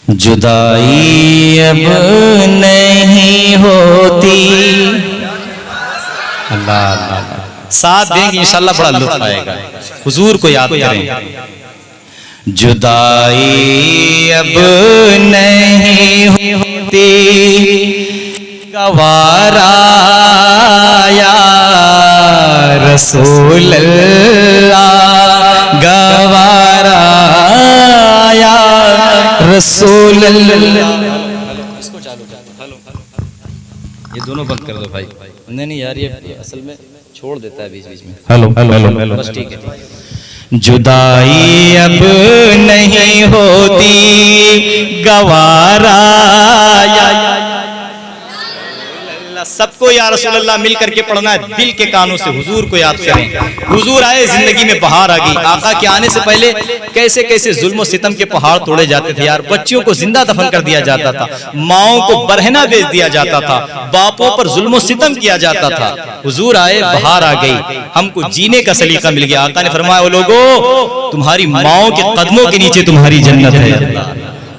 जुदाई अब नहीं होती। अल्लाह अल्लाह साथ देंगे इंशाल्लाह, बड़ा लुत्फ आएगा। हुजूर को याद करें। जुदाई अब नहीं होती, गवारा या रसूल अल्लाह, गवारा या रसूल अल्लाह। इसको चालू कर, हेलो ये दोनों बंद कर दो भाई। नहीं यार ये असल में छोड़ देता है बीच बीच में। हेलो हेलो हेलो बस ठीक है। जुदाई अब नहीं होती, गवारा या सबको या रसूल अल्लाह मिल करके पढ़ना है, दिल के कानों से हुजूर को याद करें। हुजूर आए, जिंदगी में बहार आ गई। आका के आने से पहले कैसे कैसे जुल्म और सितम के पहाड़ तोड़े जाते थे यार। बच्चियों को जिंदा दफन कर दिया जाता था, माओं को बरहना बेच दिया जाता था, बापों पर जुल्म और सितम किया जाता था। हुजूर आए, बहार आ गई, हमको जीने का सलीका मिल गया। आका ने फरमाया, ओ लोगो तुम्हारी माओं के कदमों के नीचे तुम्हारी जन्नत है।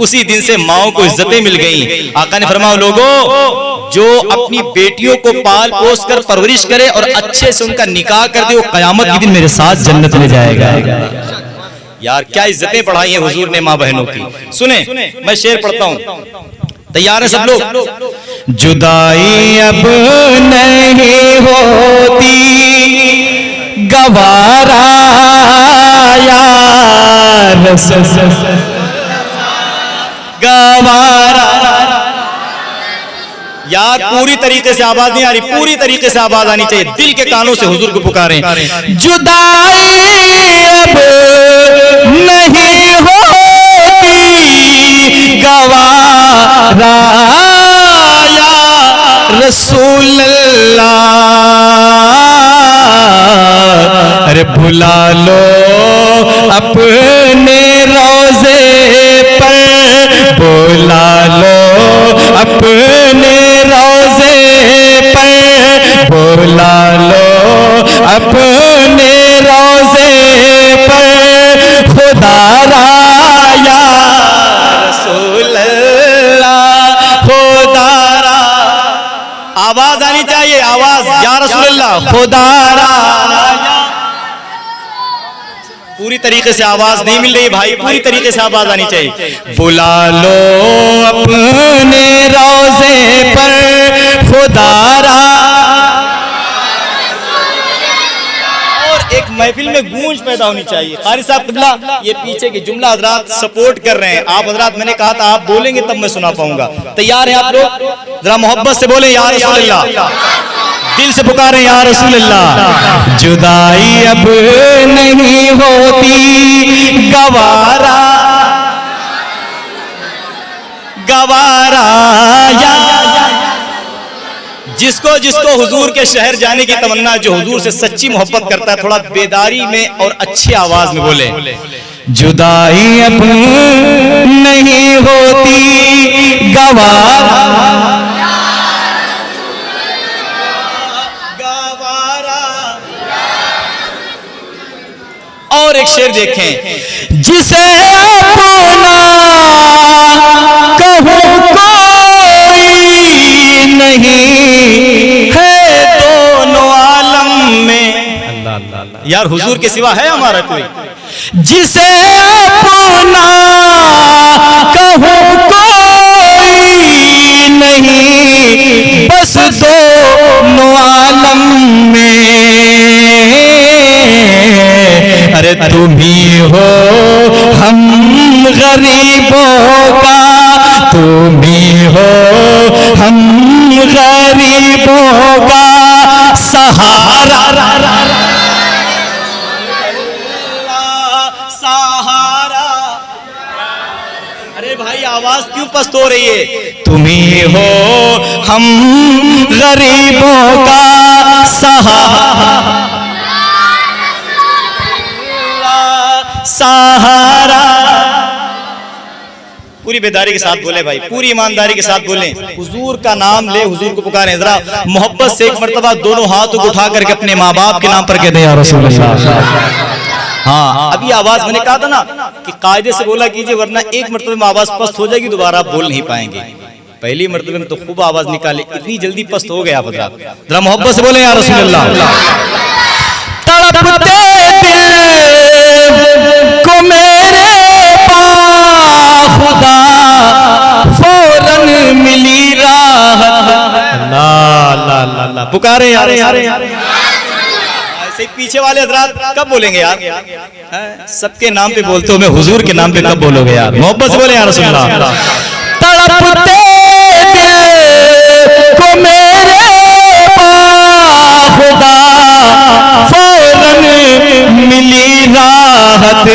उसी दिन से माओं को इज्जतें मिल गई। आका ने फरमाया, लोगों जो अपनी बेटियों को पाल पोस कर परवरिश करे और अच्छे से उनका निकाह कर दे, वो कयामत के दिन मेरे साथ जन्नत में जाएगा। यार क्या इज्जतें बढ़ाई हैं हुजूर ने माँ बहनों की। सुने मैं शेर पढ़ता हूँ, तैयार है सब लोग। जुदाई अब नहीं होती, गवारा यार गवारा। यार पूरी तरीके से आवाज नहीं आ रही, पूरी तरीके से आवाज आनी चाहिए। दिल के कानों से हुजूर को पुकारें। जुदाई अब नहीं होती, गवारा या रसूल अल्लाह। अरे भुला लो अपने रोजे पर, बुला लो अपने रोजे पर, बुला लो अपने रोजे पर, खुदा राया रसूल अल्लाह, खुदा रा। आवाज आनी चाहिए, आवाज या रसूल अल्लाह, खुदा राया। पूरी तरीके से आवाज नहीं मिल रही भाई, पूरी तरीके से आवाज आनी चाहिए। बुला लो अपने रोजे पर, खुदारा। और एक महफिल में गूंज पैदा होनी चाहिए। कारी साहब किबला ये पीछे के जुमला हजरात सपोर्ट कर रहे हैं। आप हजरात, मैंने कहा था आप बोलेंगे तब मैं सुना पाऊंगा। तैयार है आप लोग? जरा मोहब्बत से बोले या रसूल अल्लाह, दिल से पुकारे या रसूल अल्लाह। जुदाई अब नहीं होती, गवारा गवारा या। जिसको जिसको हुजूर के शहर जाने की तमन्ना, जो हुजूर से सच्ची मोहब्बत करता है, थोड़ा बेदारी में और अच्छी आवाज में बोले। जुदाई अब नहीं होती, गवारा। और एक शेर देखें, जिसे अपना कहूं कोई नहीं है दोनों आलम में। अल्लाह अल्लाह। यार हुजूर के सिवा है हमारा कोई? जिसे अपना कहूं कोई नहीं, बस दोनों आलम में। अरे तुम ही हो हम गरीबों का, तुम ही हो हम गरीबों का सहारा। सहारा। अरे भाई आवाज क्यों पस्त हो रही है? तुम ही हो हम गरीबों का सहारा, सहारा। पूरी बेदारी के साथ बोले भाई, पूरी ईमानदारी के साथ बोले। हुजूर का नाम ले, हुजूर को पुकारें। जरा मोहब्बत से एक मर्तबा दोनों हाथों को उठा करके अपने माँ बाप के नाम पर कह दे या रसूल अल्लाह। हाँ, अभी आवाज मैंने कहा था ना कि कायदे से बोला कीजिए, वरना एक मरतबे में आवाज पस्त हो जाएगी, दोबारा आप बोल नहीं पाएंगे। पहली मरतबे में तो खूब आवाज निकाले, इतनी जल्दी पस्त हो गया आप जरा मोहब्बत से बोले या रसूल अल्लाह। तड़पते दिल को मेरे खुदा फौरन मिली राहत। अल्लाह पुकारे यार, ऐसे पीछे वाले हजरात कब बोलेंगे यार? सबके नाम पे बोलते हो, मैं हुजूर के नाम पे कब बोलोगे यार? मोहब्बत से बोले यार रसूल अल्लाह। तड़पते को मेरे खुदा फौरन मिली राहत।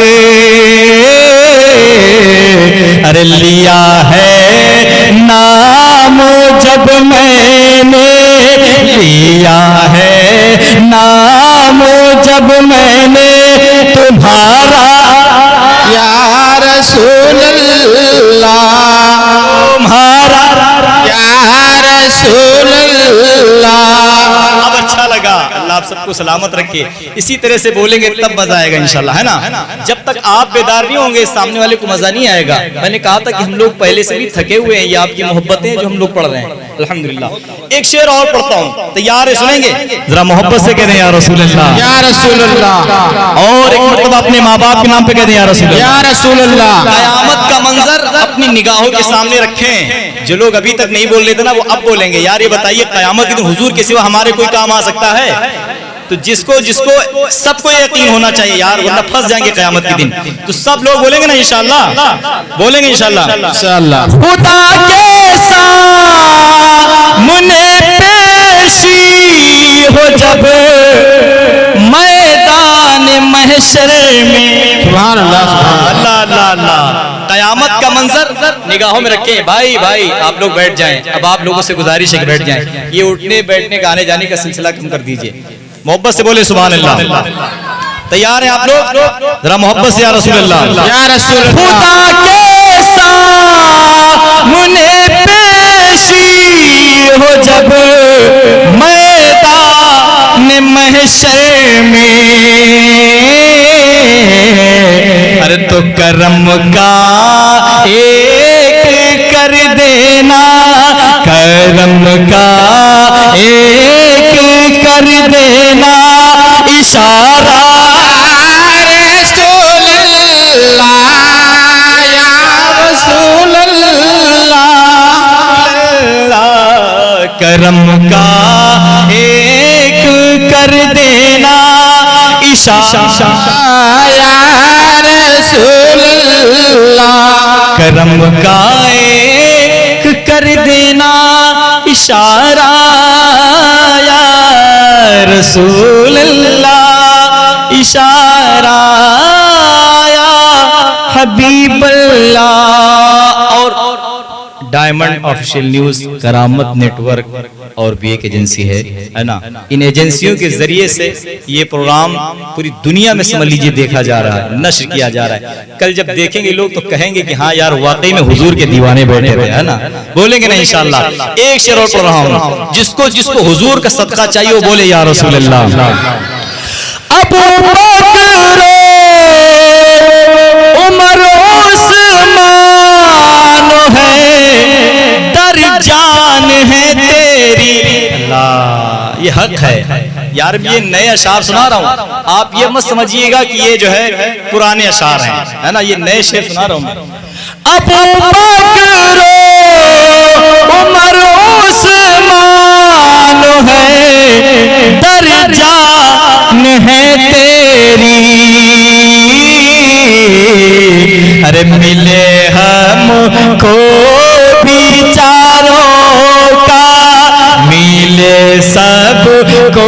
अरे लिया है नाम जब मैंने, लिया है नाम जब मैंने तुम्हारा या रसूल अल्लाह, तुम्हारा या रसूल अल्लाह। अब अच्छा लगा, अल्लाह आप सबको सलामत रखे। इसी तरह से बोलेंगे तब मजा आएगा इंशाल्लाह, है ना? जब तक आप बेदार नहीं होंगे सामने वाले को मजा नहीं आएगा। मैंने कहा था कि हम लोग पहले से भी थके हुए हैं, ये आपकी मोहब्बतें जो हम लोग पढ़ रहे हैं अल्हम्दुलिल्लाह। एक शेर और पढ़ता हूँ, तैयार है? सुनेंगे? जरा मोहब्बत से कह दें या रसूल अल्लाह, या रसूल अल्लाह। और एक मतलब अपने माँ बाप के नाम पे कह दें या रसूल अल्लाह, या रसूल अल्लाह। क़यामत का मंजर अपनी निगाहों के सामने रखें। जो लोग अभी तक नहीं बोल रहे थे ना, वो अब बोलेंगे। यार ये बताइए, क़यामत के दिन हुजूर के सिवा हमारे कोई काम आ सकता है? तो जिसको सबको यकीन होना चाहिए यार, वरना फंस जाएंगे क़यामत के दिन। तो सब लोग बोलेंगे ना इंशाल्लाह, बोलेंगे इंशाल्लाह इंशाल्लाह। खुदा के सामने पेशी हो जब मैदान महशर में, सुभान अल्लाह अल्लाह अल्लाह। क़यामत का मंजर निगाहों में रखें। भाई आप लोग बैठ जाएं। अब आप लोगों से गुजारिश है कि बैठ जाएं। ये उठने बैठने का आने जाने का सिलसिला कम कर दीजिए। मोहब्बत से बोले सुभान अल्लाह। तैयार हैं आप लोग? जरा मोहब्बत से या रसूल अल्लाह, या रसूल। खुदा के सामने पेशी हो जब मैदान महशर में, अरे तो करम का एक कर देना, करम का एक कर देना इशारा, रसूल अल्लाह या रसूल अल्लाह। करम का एक कर देना इशारा या रसूल अल्लाह। करम का एक कर देना इशारा या रसूल अल्लाह, इशारा या हबीब अल्लाह। और डायमंड ऑफिशियल न्यूज, करामत नेटवर्क और भी एक एजेंसी है ना, इन एजेंसियों के जरिए से ये प्रोग्राम पूरी दुनिया में समझ लीजिए देखा जा रहा है, नश्र किया जा रहा है। कल जब देखेंगे लोग तो कहेंगे कि हाँ यार वाकई में हुजूर के दीवाने बैठे हुए, है ना? बोलेंगे ना इंशाल्लाह। एक शेर और पढ़ रहा हूँ, जिसको जिसको हुजूर का सदका चाहिए वो बोले या रसूल अल्लाह। अबू बकर उमर उस्मान है, दर जान है तेरी। अल्लाह, ये हक है यार। ये नए अशार सुना रहा हूँ, आप ये मत समझिएगा कि ये जो है पुराने अशार हैं, है ना? ये नए शेर सुना रहा हूँ मैं। अबू बकर उमर उस्मान है, दर जान है तेरी। अरे मिले हमको भी चारों का, मिले सबको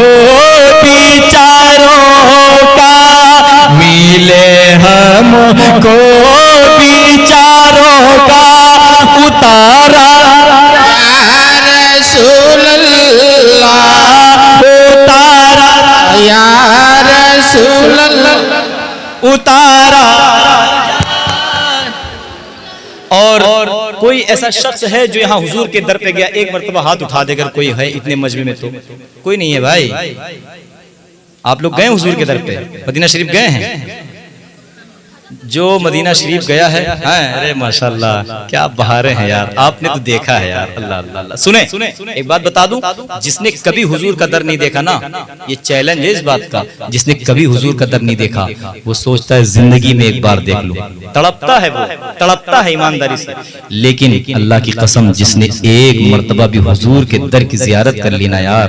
भी चारों का, मिले हमको भी चारों का उतारा या रसूल अल्लाह, उतारा या रसूल अल्लाह, उतारा। और कोई ऐसा शख्स है जो यहाँ हुजूर के दर पे गया, एक मरतबा हाथ उठा देकर कोई है इतने मजमे में? तो कोई नहीं है भाई। आप लोग गए हुजूर के दर पे, मदीना शरीफ गए हैं? जो मदीना शरीफ गया है, अरे माशाल्लाह क्या बहारें हैं यार, आपने तो देखा है यार। अल्लाह अल्लाह अल्लाह। सुने एक बात बता दूं, जिसने कभी हुजूर का दर नहीं देखा ना, ये चैलेंज है इस बात का, जिसने कभी हुजूर का दर नहीं देखा वो सोचता है जिंदगी में एक बार देख लूं, तड़पता है, वो तड़पता है ईमानदारी से। लेकिन अल्लाह की कसम, जिसने एक मर्तबा भी हुजूर के दर की जियारत कर ली ना यार,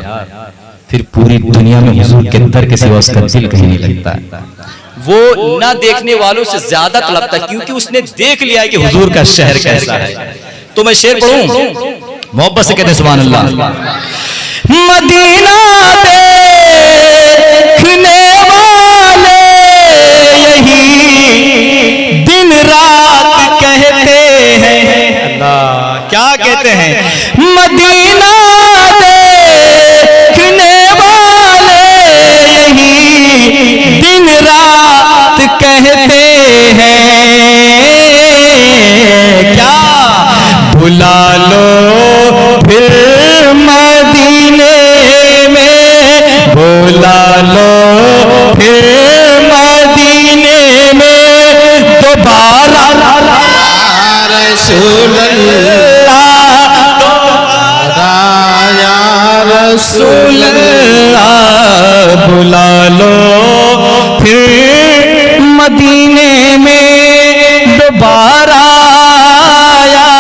फिर पूरी दुनिया में हुजूर के दर के सिवा उसका दिल कहीं नहीं लगता है। वो ना देखने वालों से ज्यादा तड़पता है, क्योंकि उसने देख लिया है कि हुजूर का शहर कैसा है। तो मैं शेर पढ़ूं, मोहब्बत से कहते सुभान अल्लाह। मदीना देखने वाले यही दिन रात कहते हैं। अल्लाह क्या कहते हैं? मदीना देखने वाले यही दिन रात कहते हैं। क्या बुला लो फिर मदीने में, बुला लो फिर मदीने में दोबारा रसूल अल्लाह, या रसूल अल्लाह, बुला लो फिर मदीने में दोबारा, या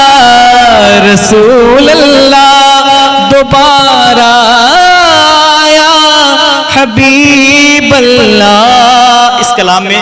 रसूल अल्लाह, दोबारा या हबीब अल्लाह। इस कलाम में